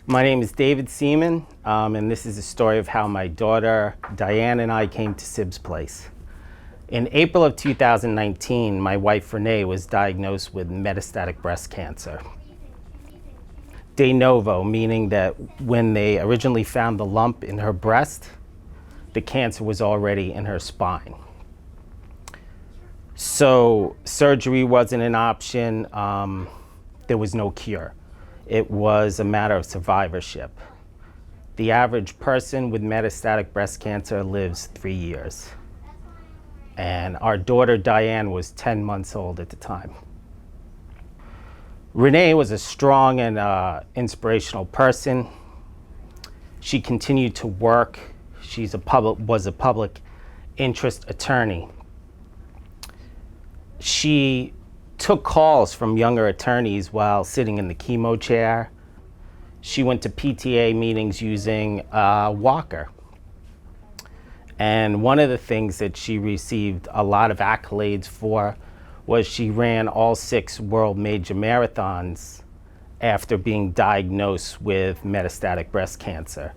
My name is David Seaman, and this is a story of how my daughter Diane and I came to SIBSPlace. In April of 2019, my wife Renee was diagnosed with metastatic breast cancer. De novo, meaning that when they originally found the lump in her breast, the cancer was already in her spine. So surgery wasn't an option. There was no cure. It was a matter of survivorship. The average person with metastatic breast cancer lives 3 years. And our daughter Diane was 10 months old at the time. Renee was a strong and inspirational person. She continued to work. Was a public interest attorney. She took calls from younger attorneys while sitting in the chemo chair. She went to PTA meetings using a walker. And one of the things that she received a lot of accolades for was she ran all 6 world major marathons after being diagnosed with metastatic breast cancer.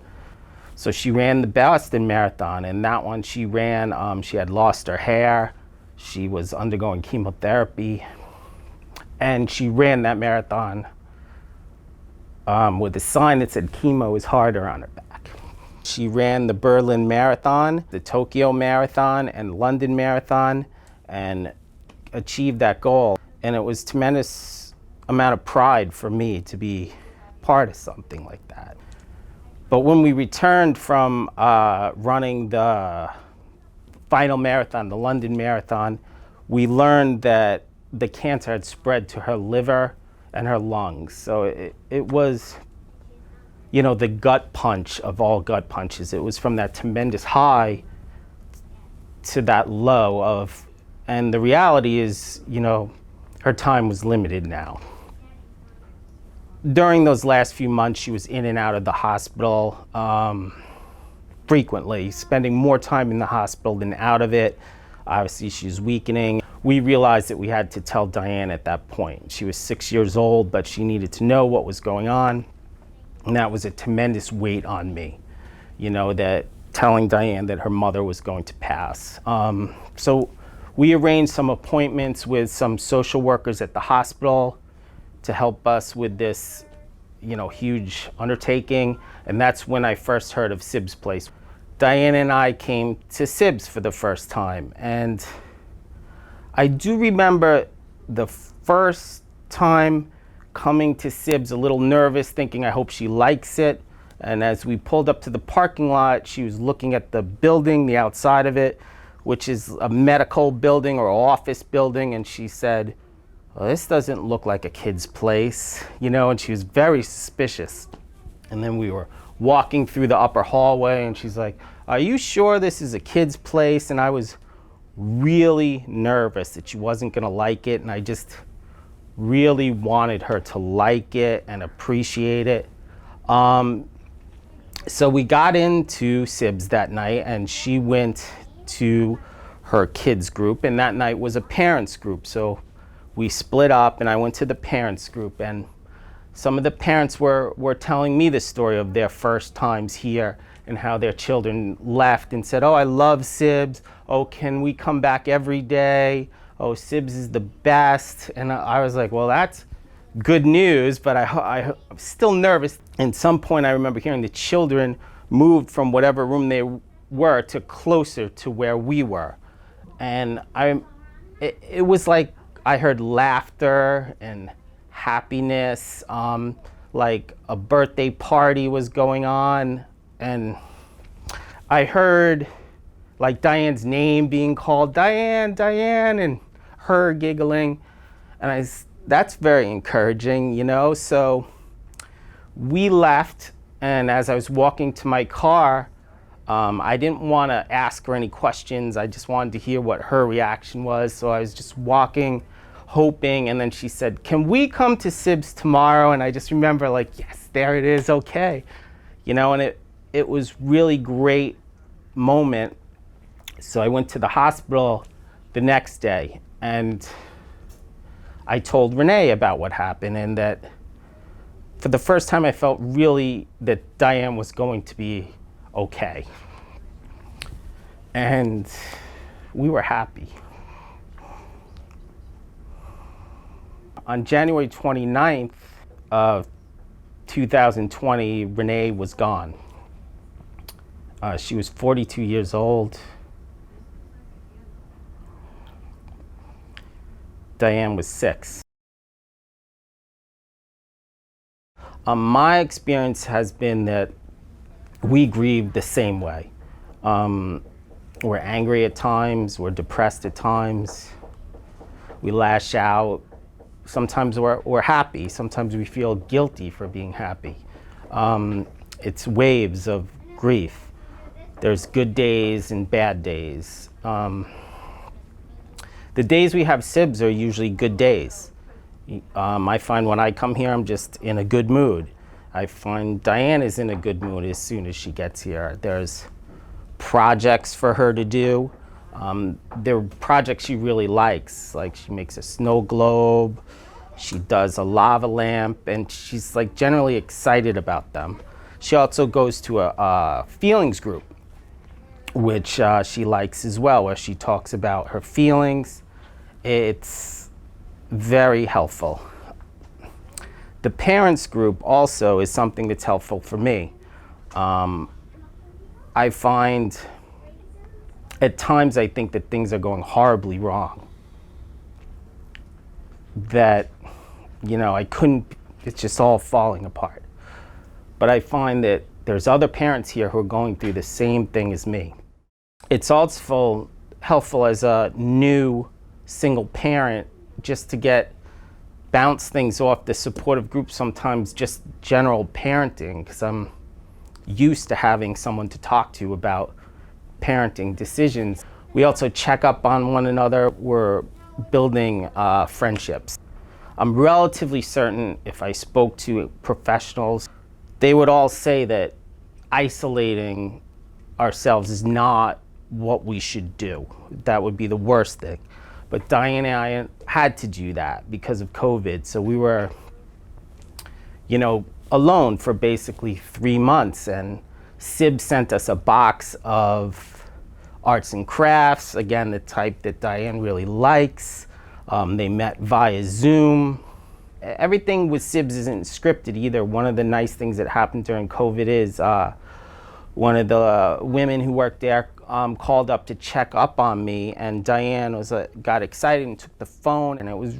So she ran the Boston Marathon, and that one she ran, she had lost her hair, she was undergoing chemotherapy, and she ran that marathon with a sign that said chemo is harder on her back. She ran the Berlin Marathon, the Tokyo Marathon, and London Marathon, and achieved that goal. And it was a tremendous amount of pride for me to be part of something like that. But when we returned from running the final marathon, the London Marathon, we learned that the cancer had spread to her liver and her lungs. So it was, the gut punch of all gut punches. It was from that tremendous high to that low and the reality is, her time was limited now. During those last few months, she was in and out of the hospital frequently, spending more time in the hospital than out of it. Obviously, she was weakening. We realized that we had to tell Diane at that point. She was 6 years old, but she needed to know what was going on. And that was a tremendous weight on me, that telling Diane that her mother was going to pass. So we arranged some appointments with some social workers at the hospital to help us with this, huge undertaking. And that's when I first heard of SIBSPlace. Diane and I came to SIBS for the first time. And I do remember the first time coming to SIBS a little nervous, thinking I hope she likes it. And as we pulled up to the parking lot, she was looking at the building, the outside of it, which is a medical building or office building. And she said, "Well, this doesn't look like a kid's place," and she was very suspicious. And then we were walking through the upper hallway and she's like, "Are you sure this is a kid's place?" And I was really nervous that she wasn't gonna like it, and I just really wanted her to like it and appreciate it. So we got into SIBS that night and she went to her kids group, and that night was a parents group. So we split up and I went to the parents group, and some of the parents were telling me the story of their first times here and how their children left and said, "Oh, I love SIBS. Oh, can we come back every day? Oh, SIBS is the best." And I was like, well, that's good news, but I'm still nervous. At some point I remember hearing the children moved from whatever room they were to closer to where we were. And it was like I heard laughter and happiness, like a birthday party was going on. And I heard like Diane's name being called, "Diane, Diane," and her giggling. And that's very encouraging, So we left, and as I was walking to my car, I didn't want to ask her any questions. I just wanted to hear what her reaction was. So I was just walking, hoping, and then she said, "Can we come to SIBS tomorrow?" And I just remember like, yes, there it is, okay. And it was really great moment. So I went to the hospital the next day, and I told Renee about what happened, and that For the first time, I felt really that Diane was going to be okay. And we were happy. On January 29th of 2020, Renee was gone. She was 42 years old. Diane was 6. My experience has been that we grieve the same way. We're angry at times, we're depressed at times, we lash out. Sometimes we're happy, sometimes we feel guilty for being happy. It's waves of grief. There's good days and bad days. The days we have SIBS are usually good days. I find when I come here, I'm just in a good mood. I find Diane is in a good mood as soon as she gets here. There's projects for her to do. There are projects she really likes, like she makes a snow globe, she does a lava lamp, and she's like generally excited about them. She also goes to a feelings group, which she likes as well, where she talks about her feelings. It's very helpful. The parents group also is something that's helpful for me. I find at times I think that things are going horribly wrong. That, it's just all falling apart. But I find that there's other parents here who are going through the same thing as me. It's also helpful as a new single parent just to bounce things off the supportive group, sometimes just general parenting, because I'm used to having someone to talk to about parenting decisions. We also check up on one another. We're building friendships. I'm relatively certain if I spoke to professionals, they would all say that isolating ourselves is not what we should do. That would be the worst thing. But Diane and I had to do that because of COVID. So we were, alone for basically 3 months. And SIB sent us a box of arts and crafts, again, the type that Diane really likes. They met via Zoom. Everything with SIBS isn't scripted either. One of the nice things that happened during COVID is one of the women who worked there called up to check up on me, and Diane got excited and took the phone, and it was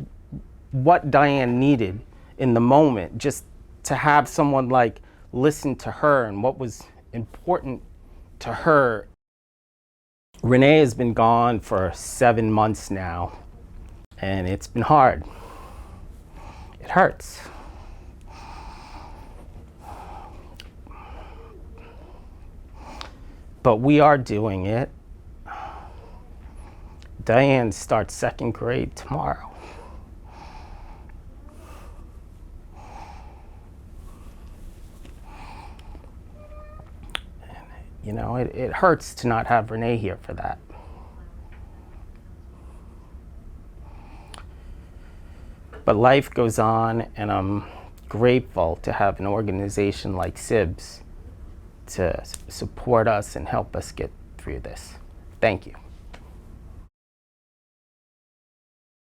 what Diane needed in the moment, just to have someone listen to her and what was important to her. Renee has been gone for 7 months now, and it's been hard. It hurts. But we are doing it. Diane starts 2nd grade tomorrow. It hurts to not have Renee here for that. But life goes on, and I'm grateful to have an organization like SIBS to support us and help us get through this. Thank you.